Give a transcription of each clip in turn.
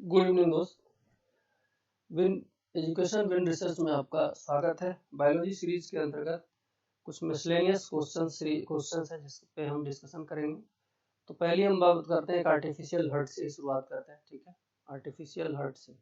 Good evening दोस्त। Win education win research में आपका स्वागत है। बायोलॉजी सीरीज के अंतर्गत कुछ मिसलेनियस क्वेश्चंस है जिस पे हम डिस्कशन करेंगे। तो पहले हम बात करते हैं एक आर्टिफिशियल हर्ट से शुरुआत करते हैं। ठीक है, आर्टिफिशियल हर्ट से।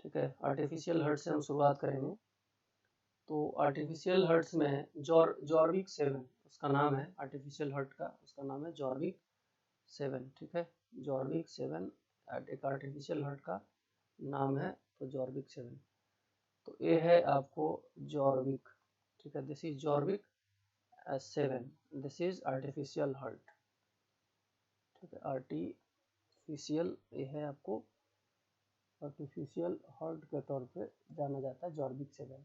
ठीक है, आर्टिफिशियल हर्ट से हम शुरुआत करेंगे। तो आर्टिफिशियल हर्ट्स में जॉर्विक 7 उसका नाम है। आर्टिफिशियल हर्ट का उसका नाम है जॉर्विक 7। ठीक है, जॉर्विक 7 एक आर्टिफिशियल हर्ट का नाम है। तो जॉर्विक 7, तो ये है आपको जॉर्विक। ठीक है, this is Jarvik 7, this is artificial heart. ठीक है, आर्टिफिशियल ये है आपको आर्टिफिशियल हर्ट के तौर पे जाना जाता है जॉर्विक 7।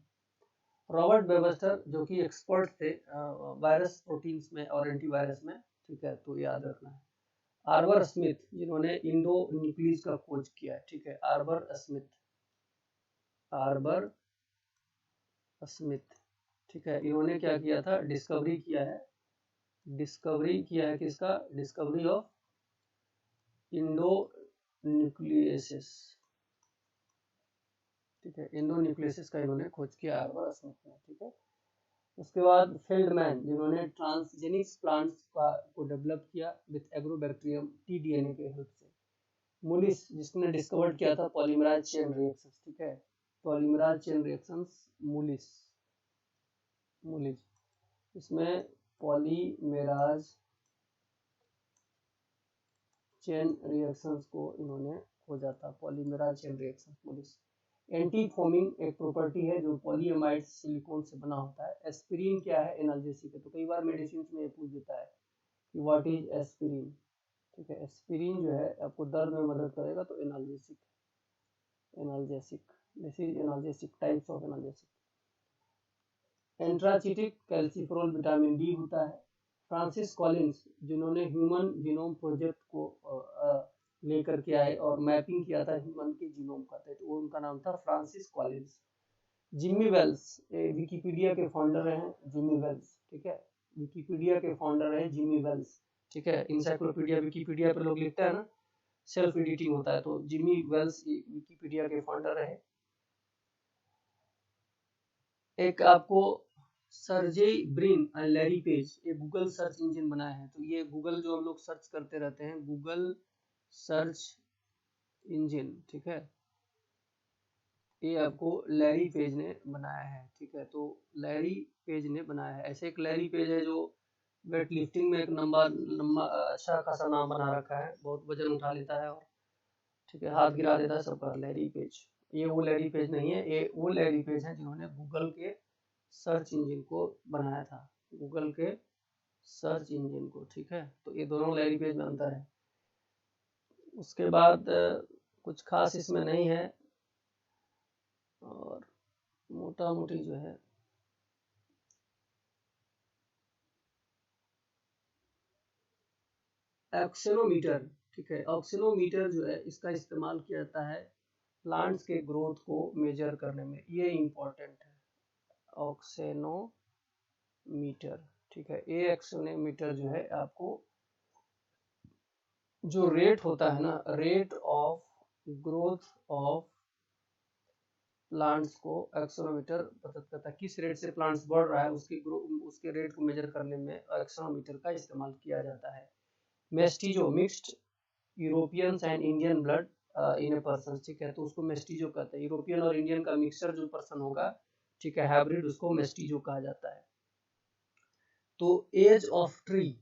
रॉबर्ट वेबस्टर जो कि एक्सपर्ट थे वायरस प्रोटीन्स में और एंटीवायरस में। ठीक है, तो याद रखना है। आर्बर स्मिथ जिन्होंने इंडो न्यूक्लियस का खोज किया है। ठीक है, आर्बर स्मिथ, आर्बर स्मिथ। ठीक है, इन्होंने क्या किया था, डिस्कवरी किया है किसका, डिस्कवरी ऑफ इंडो न्यूक्लियसिस। ठीक है, इंडो न्यूक्लियसिस का इन्होंने खोज किया आर्बर स्मिथ ने। ठीक है, उसके बाद फील्डमैन जिन्होंने ट्रांसजेनिक्स प्लांट्स को डेवलप किया विथ एग्रोबैक्टीरियम टीडीएनए के हेल्प से। मुलिस जिसने डिस्कवर किया था पॉलीमराइज चेन रिएक्शंस। ठीक है, पॉलीमराइज चेन रिएक्शंस, मुलिस इसमें पॉलीमेराज चेन रिएक्शंस को इन्होंने खोजा था। Polymerase chain reactions Mullis. Anti foaming एक प्रॉपर्टी है जो पॉलीएमाइड सिलिकॉन से बना होता है। एस्पिरिन क्या है, एनाल्जेसिक है। तो कई बार मेडिसिन में ये पूछ देता है कि व्हाट इज एस्पिरिन। ठीक है, एस्पिरिन जो है आपको दर्द में मदद करेगा, तो analgesic this is analgesic, types of analgesic. Antirachitic calciferol vitamin D होता है। फ्रांसिस कॉलिंस जिन्होंने ह्यूमन जीनोम प्रोजेक्ट को लेकर के आए और मैपिंग किया था ह्यूमन के जीनोम का, तो वो उनका नाम था Francis Collins. Jimmy Wales Wikipedia के फाउंडर हैं, जिमी वेल्स। ठीक है, विकिपीडिया के फाउंडर हैं जिमी वेल्स। ठीक है, इंसाइक्लोपीडिया विकिपीडिया पे लोग लिखते हैं ना, सेल्फ एडिटिंग होता है, तो जिमी वेल्स विकिपीडिया के फाउंडर है। एक आपको सर्जेई ब्रिन और लैरी पेज ये गूगल सर्च इंजन बनाया है। तो ये गूगल जो हम लोग सर्च करते रहते हैं, गूगल सर्च इंजन। ठीक है, ये आपको लैरी पेज ने बनाया है। ठीक है, तो लैरी पेज ने बनाया है। ऐसे एक लैरी पेज है जो वेट लिफ्टिंग में एक लंबा अच्छा खासा नाम बना रखा है, बहुत वजन उठा लेता है और ठीक है हाथ गिरा देता है सबका। लैरी पेज, ये वो लैरी पेज नहीं है, ये वो लैरी पेज है जिन्होंने गूगल के सर्च इंजन को बनाया था, गूगल के सर्च इंजन को। ठीक है, तो ये दोनों लैरी पेज में अंतर है। उसके बाद कुछ खास इसमें नहीं है और मोटा मोटी जो है ऑक्सीनोमीटर। ठीक है, ऑक्सीनोमीटर जो है इसका इस्तेमाल किया जाता है प्लांट्स के ग्रोथ को मेजर करने में, ये इम्पोर्टेंट है ऑक्सीनोमीटर। ठीक है, ये ऑक्सीनोमीटर जो है आपको जो रेट होता है ना, rate of growth of plants को एक्सोनोमीटर मदद करता है। किस रेट से प्लांट्स बढ़ रहा है उसके रेट को मेजर करने में एक्सोनोमीटर का इस्तेमाल किया जाता है। Mestizo, mixed Europeans and Indian blood in a person. ठीक है, तो उसको मेस्टिजो कहते हैं। यूरोपियन और इंडियन का मिक्सचर जो पर्सन होगा, ठीक है, हाइब्रिड, उसको मेस्टिजो कहा जाता है। तो एज ऑफ ट्री।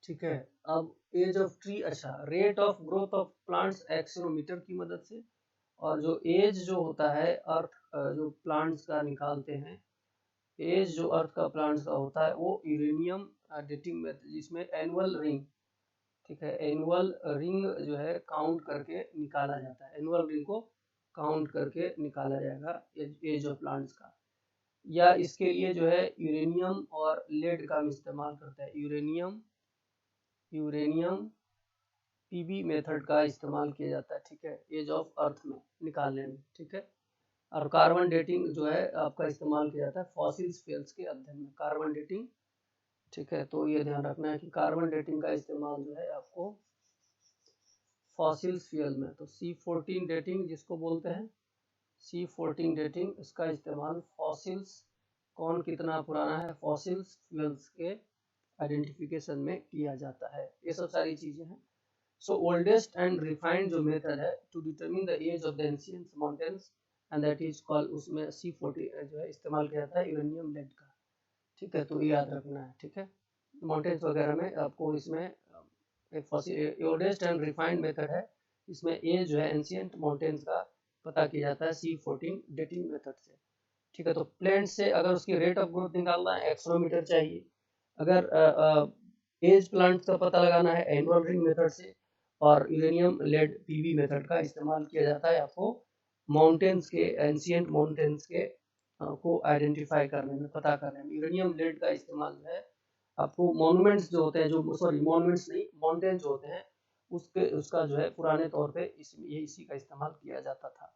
ठीक है, अब एज ऑफ ट्री, अच्छा, rate of growth of plants auxanometer की मदद से, और जो एज जो होता है अर्थ जो प्लांट्स का निकालते हैं, एज जो अर्थ का प्लांट्स का होता है वो यूरेनियम डेटिंग मेथड, जिसमें एनुअल रिंग। ठीक है, एनुअल रिंग जो है काउंट करके निकाला जाता है, एनुअल रिंग को काउंट करके निकाला जाएगा एज ऑफ प्लांट्स का। या इसके लिए जो है यूरेनियम और लेड का इस्तेमाल करता है, यूरेनियम पीबी मेथड का इस्तेमाल किया जाता है। ठीक है, एज ऑफ अर्थ में निकालने में। ठीक है, और कार्बन डेटिंग जो है आपका इस्तेमाल किया जाता है फॉसिल्स फ्यूल्स के अध्ययन में, कार्बन डेटिंग। ठीक है, तो ये ध्यान रखना है कि कार्बन डेटिंग का इस्तेमाल जो है आपको फॉसिल्स फ्यूल में, तो C14 डेटिंग जिसको बोलते हैं, C14 डेटिंग, इसका इस्तेमाल फॉसिल्स, कौन कितना पुराना है, फॉसिल्स फ्यूल्स के आइडेंटिफिकेशन में किया जाता है। ये सब सारी चीजें हैं। सो ओल्डेस्ट एंड रिफाइंड जो मेथड है to determine the age of the ancient mountains and that is called, उसमें C14 जो है इस्तेमाल किया जाता है यूरेनियम लेड का। ठीक है, तो ये याद रखना है। ठीक है, माउंटेन्स वगैरह में आपको इसमें एक ओल्डेस्ट एंड रिफाइंड मेथड है, इसमें एज जो है एंशिएंट माउंटेन्स का पता किया जाता है C14 डेटिंग मेथड से। ठीक है, तो प्लेन्ट से अगर उसकी रेट ऑफ ग्रोथ निकालना है एक्सोनोमीटर चाहिए, अगर एज प्लांट का पता लगाना है एनुअल रिंग मेथड से, और यूरेनियम लेड पीवी मेथड का इस्तेमाल किया जाता है आपको माउंटेन्स के, एंशिएंट माउंटेन्स के को आइडेंटिफाई करने में, पता करने में। यूरेनियम लेड का इस्तेमाल जो है आपको मॉन्यूमेंट्स जो होते हैं, जो सॉरी मॉन्यूमेंट्स नहीं, माउंटेन जो होते हैं उसका जो है पुराने तौर पे इसी का इस्तेमाल किया जाता था।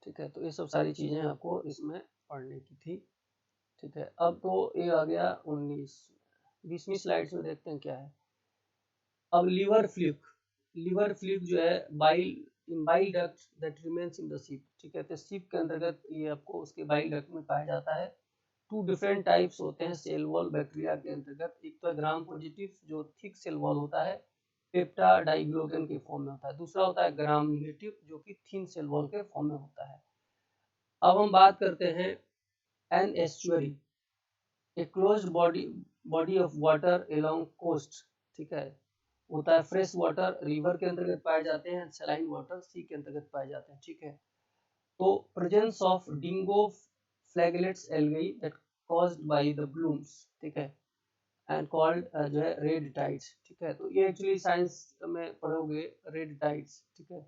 ठीक है, तो ये सब सारी चीजें आपको इसमें पढ़ने की थी। ठीक है, अब तो ये आ गया 20वीं स्लाइड्स में देखते हैं क्या है। अब लीवर फ्लूक जो है bile duct that remains in the ship. ठीक है, तो शिप के अंतर्गत ये आपको उसके बाइल डक्ट में पाया जाता है। 2 डिफरेंट टाइप्स होते हैं सेल वॉल बैक्टीरिया के अंतर्गत। एक तो ग्राम पॉजिटिव जो थिक सेल वॉल होता है, पेप्टा डाइग्लोकन के फॉर्म में होता है। दूसरा होता है ग्राम नेगेटिव जो कि थिन सेल वॉल के फॉर्म में होता है। अब हम बात करते हैं an estuary, a closed body of water along coast. ठीक है, होता है फ्रेश वाटर रिवर के अंतर्गत पाए जाते हैं, सलाइन वाटर सी के अंतर्गत पाए जाते हैं। ठीक है, तो presence of dinoflagellates algae that caused by the blooms. ठीक है, एंड कॉल्ड जो है रेड टाइड्स। ठीक है, तो ये एक्चुअली साइंस में पढ़ोगे रेड टाइड्स। ठीक है,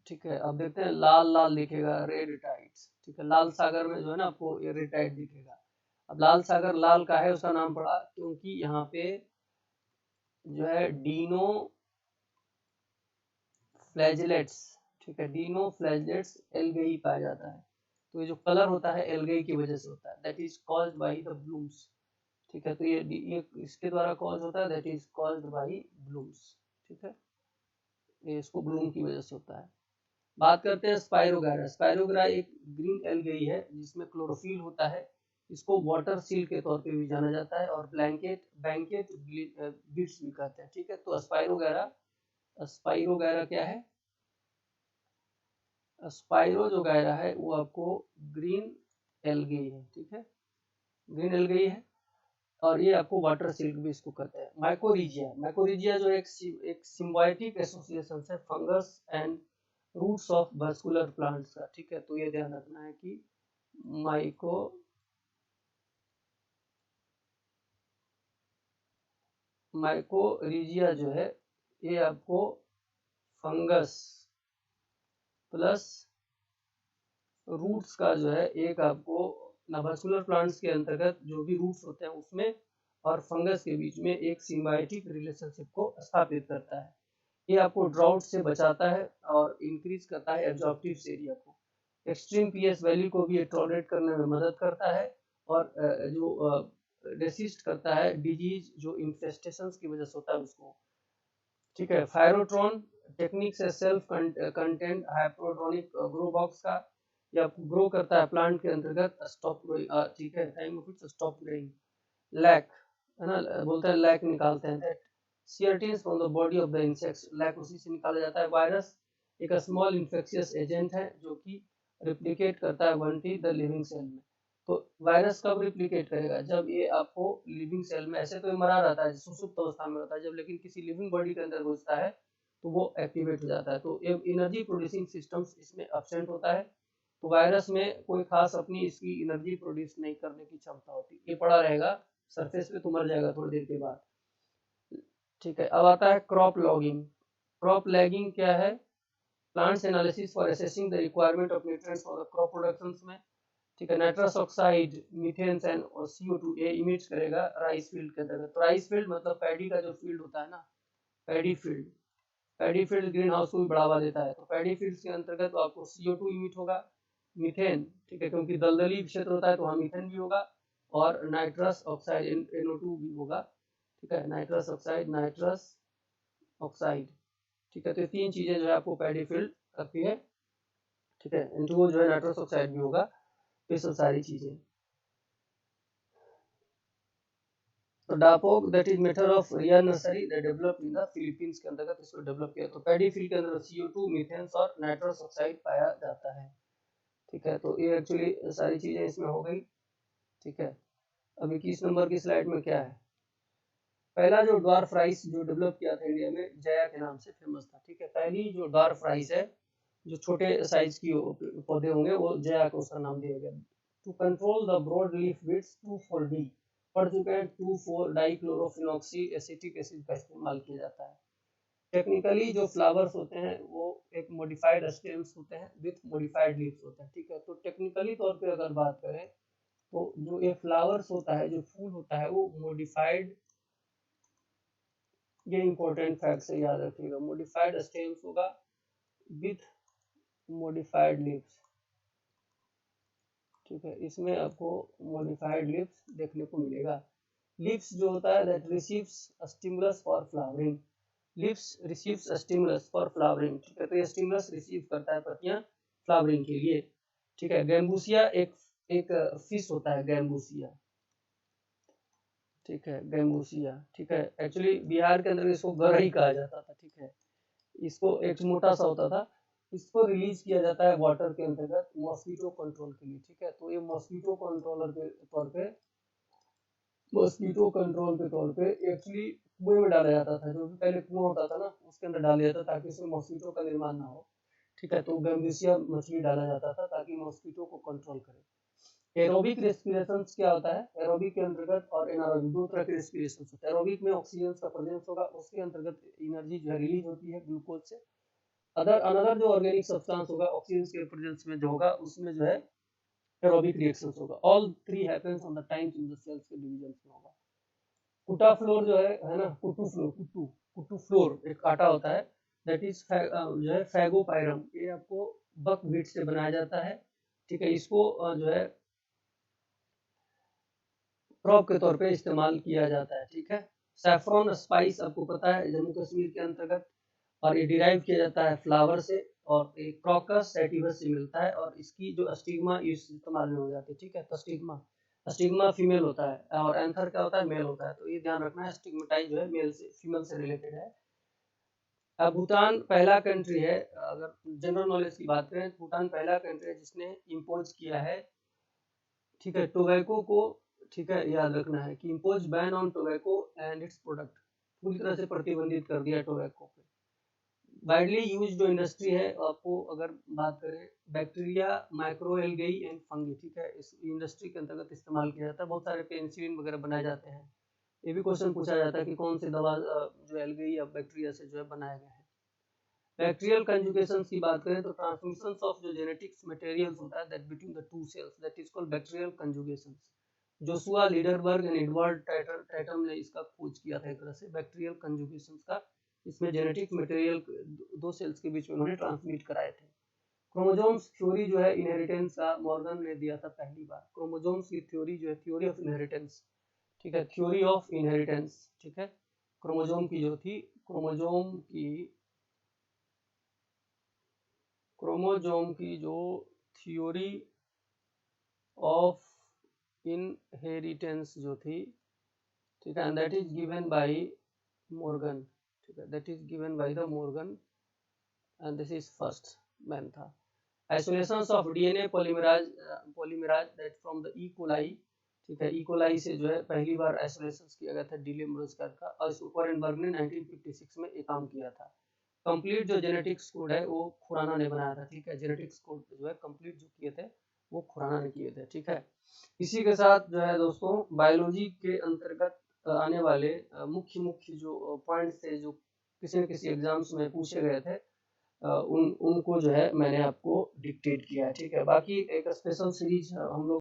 ठीक है, अब देखते हैं लाल लाल दिखेगा रेड टाइड्स। ठीक है, लाल सागर में जो है ना आपको ये रेड टाइड दिखेगा। अब लाल सागर लाल का है, उसका नाम पड़ा क्योंकि यहाँ पे जो है डीनो फ्लैजिलेट्स, ठीक है, डीनो फ्लैजिलेट्स एल्गेई पाया जाता है। तो ये जो कलर होता है एल्गेई की वजह से होता है, that is caused by the blooms. ठीक है, तो ये इसके द्वारा कॉज होता है, that is caused by blooms. ठीक है, ये इसको ब्लूम की वजह से होता है। बात करते हैं स्पाइरोगायरा। स्पाइरोगायरा एक ग्रीन एल्गेई है जिसमें क्लोरोफिल होता है। इसको वाटर सील के तौर पे भी जाना जाता है और बैंकेट बीट्स भी कहते हैं। ठीक है, तो स्पाइरोगायरा क्या है, स्पाइरो जो गायरा है वो आपको ग्रीन एल्गेई है। ठीक है, ग्रीन एल्गेई है और ये आपको वाटर सिल्क भी इसको कहते हैं। माइकोरिजिया जो एक सिम्बायोटिक एसोसिएशन है fungus and roots of vascular plants का। ठीक है, तो ये ध्यान रखना है कि माइकोरिजिया जो है ये आपको फंगस प्लस रूट्स का जो है एक आपको वैस्कुलर प्लांट्स के अंतर्गत जो भी रूट्स होते हैं उसमें और फंगस के बीच में एक सिम्बायोटिक रिलेशनशिप को स्थापित करता है। ये आपको ड्राउट से बचाता है और इंक्रीज करता है एब्जॉर्प्टिव एरिया को। एक्सट्रीम पीएच वैल्यू को भी टॉलरेट करने में मदद करता है और जो रेसिस्ट करता है डिजीज जो इन्फेस्टेशंस की वजह से होता है उसको। ठीक है, फायरोट्रॉन टेक्निक से सेल्फ कंटेंट हाइपोड्रोनिक ग्रो बॉक्स का या ग्रो करता है प्लांट के अंतर्गत स्टॉप ग्रोइंग। ठीक है, time of its stop growing. Lac है ना, बोलते हैं लैक निकालते हैं, that secretes from the body of the insects, lac उसी से निकाला जाता है। वायरस एक स्मॉल इन्फेक्शियस एजेंट है जो कि रिप्लिकेट करता है वनटी द लिविंग सेल में। तो वायरस कब रिप्लिकेट करेगा, जब ये आपको लिविंग सेल में, ऐसे तो ये मरा रहता है सुसुप्त अवस्था में रहता है, जब लेकिन किसी लिविंग बॉडी के अंदर घुसता है तो वो एक्टिवेट हो जाता है। तो एनर्जी प्रोड्यूसिंग सिस्टम्स इसमें एब्सेंट होता है। तो वायरस में कोई खास अपनी इसकी एनर्जी प्रोड्यूस नहीं करने की क्षमता होती, ये पड़ा रहेगा सरफेस पे तो मर जाएगा थोड़ी देर के बाद। ठीक है, अब आता है क्रॉप लॉगिंग। क्रॉप लैगिंग क्या है, plants analysis for assessing the requirement of nutrients for the crop productions में। ठीक है, nitrous oxide methane and CO2 ये इमिट करेगा राइस फील्ड के अंतर्गत। तो राइस फील्ड मतलब पैडी का जो फील्ड होता है ना, पैडी फील्ड ग्रीन हाउस को भी बढ़ावा देता है। तो पैडी फील्ड के अंतर्गत आपको CO2 इमिट होगा, मीथेन, ठीक है, क्योंकि दलदली क्षेत्र होता है तो वहाँ मीथेन भी होगा, और नाइट्रस ऑक्साइड NO2 भी होगा। ठीक है, नाइट्रस ऑक्साइड नाइट्रस ऑक्साइड, ठीक है। तो ये 3 चीजें जो है आपको पैडी फील्ड करती है, ठीक है। N2O जो है नाइट्रस ऑक्साइड भी होगा, तो ये सब सारी चीजें। तो dapog that is method of rice nursery that develop in the Philippines के अंतर्गत इसको डेवलप किया। तो पैडी फील्ड के अंदर CO2, मीथेन और नाइट्रस ऑक्साइड पाया जाता है, ठीक है। तो ये एक्चुअली सारी चीजें इसमें हो गई, ठीक है। अब 21 नंबर की स्लाइड में क्या है, पहला जो ड्वार्फ राइस जो डेवलप किया था इंडिया में, जया के नाम से फेमस था, ठीक है। पहली जो ड्वार्फ राइस है, जो छोटे साइज की पौधे होंगे, वो जया को उसका नाम दिया गया। To control the broad leaf width 2,4-D पढ़ चुके हैं। 2,4-डाइक्लोरोफिनॉक्सी एसिटिक एसिड का इस्तेमाल किया जाता है। टेक्निकली जो फ्लावर्स होते हैं वो एक मॉडिफाइड स्टेम्स होते हैं विथ मॉडिफाइड लीव्स होते हैं, ठीक है। तो टेक्निकली तौर पे अगर बात करें तो जो ये फ्लावर्स होता है, जो फूल होता है, वो मॉडिफाइड, ये इंपॉर्टेंट फैक्ट से याद रखिएगा, मॉडिफाइड स्टेम्स होगा विथ मॉडिफाइड लीव्स, ठीक है। इसमें आपको मॉडिफाइड लीव्स देखने को मिलेगा। लीव्स जो होता है that receives stimulus for flowering, leaves receives stimulus for flowering, ठीक है। तो ये स्टिमुलस रिसीव करता है पत्तियां फ्लावरिंग के लिए, ठीक है। गैम्बूसिया एक एक फिश होता है, गैम्बूसिया, ठीक है, गैम्बूसिया, ठीक है। एक्चुअली बिहार के अंदर इसको गरई कहा जाता था, ठीक है। इसको एक मोटा सा होता था, इसको रिलीज किया जाता है वाटर के अंतर्गत मॉस्किटो कंट्रोल के लिए, ठीक है। तो ये मॉस्किटो कंट्रोलर के तौर पे, मॉस्किटो कंट्रोल के तौर पे एक्चुअली कुएं में डाला जाता था, जो भी पहले कुआं होता था ना, उसके अंदर डाला जाता ताकि उसमें मॉस्किटो का निर्माण ना हो, ठीक है। तो गैम्बूसिया मछली डाला जाता था ताकि मॉस्किटो को कंट्रोल करे। एरोबिक रेस्पिरेशन क्या होता है, एरोबिक के अंतर्गत और एनारोबिक, दो तरह के रेस्पिरेशन होते हैं। एरोबिक में ऑक्सीजन का प्रेजेंस होगा, उसके अंतर्गत एनर्जी जो है रिलीज होती है ग्लूकोज से। अनदर जो ऑर्गेनिक सब्सटेंस होगा ऑक्सीजन के प्रेजेंस में जो होगा, उसमें जो है एरोबिक रिएक्शंस होगा। All three happens on the times in the cells के डिवीजन में होगा। कुटा फ्लोर जो है ना, कुटू फ्लोर, कुटू फ्लोर एक आटा होता है, दैट इज जो है फैगोपायरम, ये आपको बकव्हीट से बनाया जाता है, ठीक है। इसको जो है क्रॉप के तौर पे इस्तेमाल किया जाता है, ठीक है। सैफरॉन स्पाइस आपको पता है जम्मू कश्मीर के अंतर्गत, और ये डिराइव किया जाता है फ्लावर से, और एक क्रॉकस सैटिवस से मिलता है, और इसकी जो स्टिग्मा इस्तेमाल में हो जाती है, ठीक है। तो स्टिग्मा फीमेल होता है और एंथर क्या होता है, मेल होता है। तो ये ध्यान रखना है, स्टिग्मेटाइज जो है मेल से, फीमेल से रिलेटेड है। अब भूटान पहला कंट्री है, अगर जनरल नॉलेज की बात करें, भूटान पहला कंट्री है जिसने इम्पोज किया है, ठीक है, टोबैको को, ठीक है। याद रखना है कि impose ban on tobacco and it's product, पूरी तरह से प्रतिबंधित कर दिया टोबैको पे। वाइडली यूज्ड जो इंडस्ट्री है, आपको अगर बात करें, बैक्टीरिया, माइक्रोएल्गेई एंड फंगी, ठीक है, इस इंडस्ट्री के अंतर्गत इस्तेमाल किया जाता है। बहुत सारे पेनिसिलिन वगैरह बनाए जाते हैं। ये भी क्वेश्चन पूछा जाता है कि कौन सी दवा जो एल्गेई या बैक्टीरिया से जो है बनाया गया है। बैक्टीरियल कंजुगेशन की बात करें तो ट्रांसमिशन ऑफ जो जेनेटिक्स मटेरियल्स होता है that between the two cells, that is called bacterial conjugation. Joshua Lederberg and Edward Tatum ने इसका खोज किया था, एक तरह से बैक्टीरियल कंजुगेशन का। इसमें जेनेटिक मटेरियल दो सेल्स के बीच में उन्होंने ट्रांसमिट कराए थे। क्रोमोसोम्स थ्योरी जो है इनहेरिटेंस का, मॉर्गन ने दिया था पहली बार। क्रोमोसोम्स की थ्योरी जो है, थ्योरी ऑफ इनहेरिटेंस, ठीक है, थ्योरी ऑफ इनहेरिटेंस, ठीक है। क्रोमोसोम की जो थी, क्रोमोसोम की जो थ्योरी ऑफ इनहेरिटेंस जो थी, ठीक है, and that is given by Morgan, ठीक है, that is given by the Morgan and this is first man था। Isolations of DNA polymerase that from the E coli, ठीक है, ई कोलाई से जो है पहली बार आइसोलेशंस किया गया था डी लेम्बर्सकर का, और सुपरनबर्ग ने 1956 में ये काम किया था। कंप्लीट जो जेनेटिक्स कोड है वो खुराना ने बनाया था, ठीक है। जेनेटिक्स कोड जो है कंप्लीट जो किए थे वो खुराना ने किए थे, ठीक है। इसी के साथ जो है दोस्तों, बायोलॉजी के अंतर्गत आने वाले मुख्य जो पॉइंट्स थे, जो किसी न किसी एग्जाम्स में पूछे गए थे, उनको जो है मैंने आपको डिक्टेट किया है, ठीक है। बाकी एक स्पेशल सीरीज हम लोग